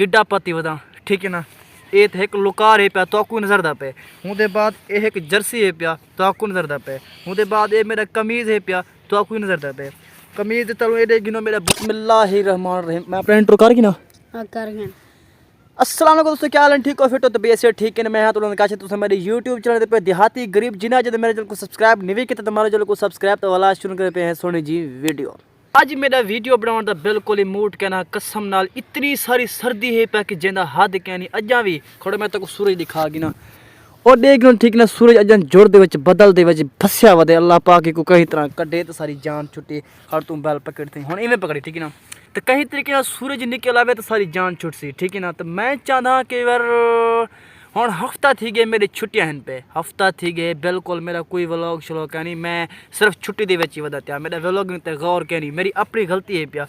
गिड्डा पत्ती वदा, ठीक है ना। ये तो एक लुकार है पिया तो आपको नजर दा पे। उनके बाद ये एक जर्सी है पिया तो आपको नजर दा पे। उनके बाद ये मेरा कमीज़ है पिया तो आपको नजर दा पे। कमीज़ तलो ये गिनो मेरा बिस्मिल्लाहिर्रहमानिर्रहीम। मैं अपना इंट्रो कर गिना। हाँ कर गए। अस्सलाम वालेकुम दोस्तों, क्या हाल है? ठीक हो? फिट हो? तो बेसे ठीक है। मैं हाँ तो काश तुम मेरे यूट्यूब चैनल पे देहाती गरीब जिन्हें जब मेरे चैनल को सब्सक्राइब नहीं किया तो हमारे चैनल को सब्सक्राइब तो वाला शुरू करते पे हैं सोनी जी वीडियो। आज मेरा वीडियो बनाने का बिल्कुल ही मूड कहना कसम नाल इतनी सारी सर्दी है पे कि जिंदा हद कहनी अजा भी खड़ो मैं तक सूरज दिखा गिना और देख लो ठीक ना। सूरज अजा जुड़ दे विच बदल दे विच फसया वदे अल्लाह पाक को कई तरह कड्डे तो सारी जान छुट्टी हर तू बैल पकड़ती हुण इवें पकड़ी, ठीक है ना। तो कहीं तरीके ना सूरज निकल आवे तो सारी जान छुट सी, ठीक है ना। तो मैं चाहता कि यार हुण हफ्ता थी गए मेरी छुट्टियां हैं पे, हफ्ता थी गए बिल्कुल मेरा कोई व्लॉग श्लॉग नहीं। मैं सिर्फ छुट्टी दे विच ही वधा त्या, मेरा व्लॉग ते गौर क्या नहीं, मेरी अपनी गलती है पिया।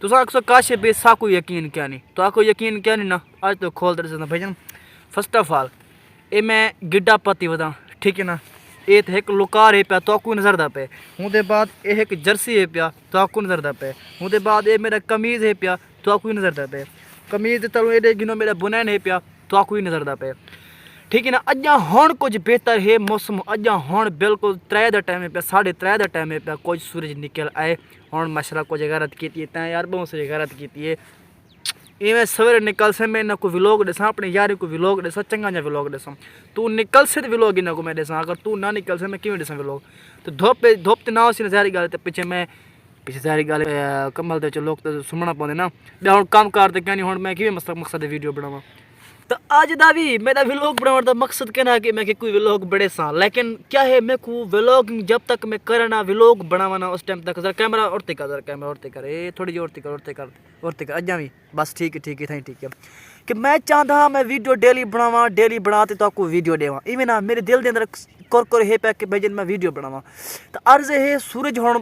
तुस आखो काशे पे साको यकीन क्या नहीं, तो आखो यकीन क्या नहीं ना। आज तो खोल दे भजन। फर्स्ट ऑफ ऑल ये मैं गिड्डा पत्ती वधा, ठीक है ना। ये तो एक लुकार है पिया तो आपको नजर दा पे। उनके बाद ये एक जर्सी है पिया तो आपको नजर दा पे। उनके बाद ये मेरा कमीज़ है पिया तो आपको नजर दा पे। कमीज़ तलो ये गिनो मेरा बुनैन है पिया तो आपको नजर दा पे, ठीक है ना। अजा हुण कुछ बेहतर है मौसम, अजा हुण बिल्कुल 3 का टाइम है पिया, 3:30 का टाइम है पिया। कुछ सूरज निकल आए हुण माशाल्लाह कुछ गलत की तैं यार बहुत सारी गलत की है। इवें सवेरे निकल से मैं ना कोई व्लॉग दसा अपने यार को व्लॉग दसा चंगा जा व्लॉग दसा। तू निकल से व्लॉग इना को मैं दसा, अगर तू ना निकल से मैं किवें दसा व्लॉग। तो धोप ते ना सी सारी गल ते पीछे सारी गल कमल दे लोग तो सुमना पाते ना हुण काम करते क्या नहीं। हुण मैं किवें मकसद वीडियो बनावा। तो आज दा भी मेरा व्लॉग बनाने का मकसद कहना कि मैं कोई व्लॉग बड़े सा, लेकिन क्या है मैं को व्लॉगिंग जब तक मैं करना व्लॉग बनावाना उस टाइम तक जरा कैमरा और कर कैमरा और कर थोड़ी जी और कर अजा भी बस ठीक है थैंक ठीक है। कि मैं चाहता मैं वीडियो डेली बनावा, डेली बनाते तो आपको वीडियो देवा। इवें ना मेरे दिल के अंदर कोर है पे कि भाई मैं वीडियो बनावा। तो अर्ज है सूरज हुण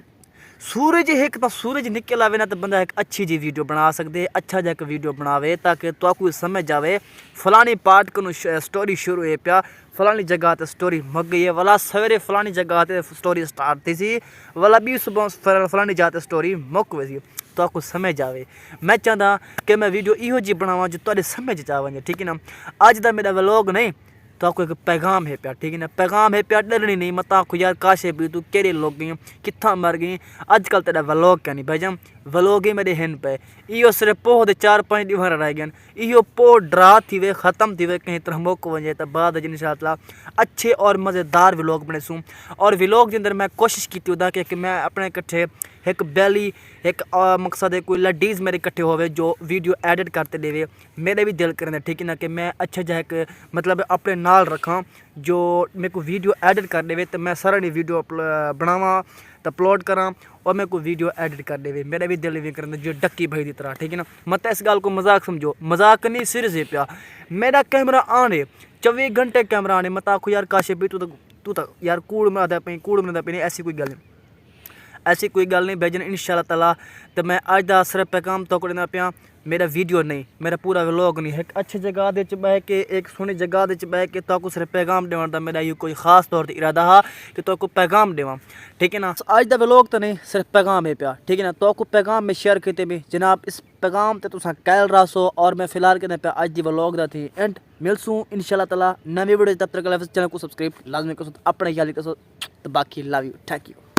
सूरज एक तो सूरज निकल आवे ना तो बंदा एक अच्छी जी वीडियो बना सकते, अच्छा जा एक वीडियो बनावे ताकि तो आपको समझ जावे फलानी पार्ट को स्टोरी शुरू है पिया, फलानी जगह ते स्टोरी मुक गई है, वाला सवेरे फलानी जगह ते स्टोरी स्टार्ट थी सी, वाला भी सुबह फलानी जगह ते स्टोरी मुक गई सी, तो आपको समझ आवे। मैं चाहता कि मैं वीडियो इहो जी बनावा जो तुहाडे समझ च आवे, ठीक है ना। अज दा मेरा व्लॉग नहीं तो आपको एक पैगाम है पिया, ठीक है ना। पैगाम है पिया डरनी नहीं मत आखो यार काशे भी तू केड़े लोग गई कित्था मर गई। अजकल तेरा व्लॉग क्या नहीं भाईजान, व्लॉग ही मेरे हिन पे इो सिर्फ पोह दे 4-5 ॾींहं रह गए। इहो पोह ड्रा थी वे ख़त्म थी वे कहीं तरह मुक वजे तो बाद इंशाअल्लाह अच्छे और मज़ेदार व्लॉग बने सूँ। और व्लॉग के अंदर मैं कोशिश की उदा कि मैं अपने कट्ठे एक बैली एक मकसद है कोई लडीज़ मेरे इकट्ठे होवे जो वीडियो एडिट करते देवे। मेरे भी दिल करें ठीक है ना कि मैं अच्छा जा एक मतलब अपने नाल रखा जो मेरे को वीडियो एडिट कर देवे। तो मैं सारा वीडियो बनावा तो अपलोड करा और मेरे को वीडियो एडिट कर देवे। मेरा भी दिल भी करें जो डक्की भाई की तरह, ठीक है ना। मत इस गल को मजाक समझो, मजाक नहीं सीरियस है पिया। मेरा कैमरा आने 24 घंटे कैमरा आने मत आखो यार काशे भी तू तो यार कूड़ बनाता पे नहीं, ऐसी कोई गल नहीं, ऐसी कोई गल नहीं भेजन इंशाअल्लाह ताला। तो मैं अज का सिर्फ पैगाम तो देना पिया, मेरा वीडियो नहीं मेरा पूरा व्लॉग नहीं एक अच्छी जगह दे बह के एक सोहनी जगह दे बह के तो सिर्फ पैगाम देवन का मेरा ये कोई खास तौर पर इरादा हा कि तो पैगाम देवा, ठीक है ना। अज का व्लॉग तो नहीं सिर्फ पैगाम है पिया, ठीक है ना। तो पैगाम में शेयर करते भी जनाब इस पैगाम तो तुसा कैल रहो। और मैं फिलहाल कहना पिया अज की व्लॉग का थी एंड मिलसूँ इंशाअल्लाह ताला नवी वीडियो। तब तक चैनल को सब्सक्राइब लाजमी करो, अपने ख्याल करो। तो बाकी लव यू, थैंक यू।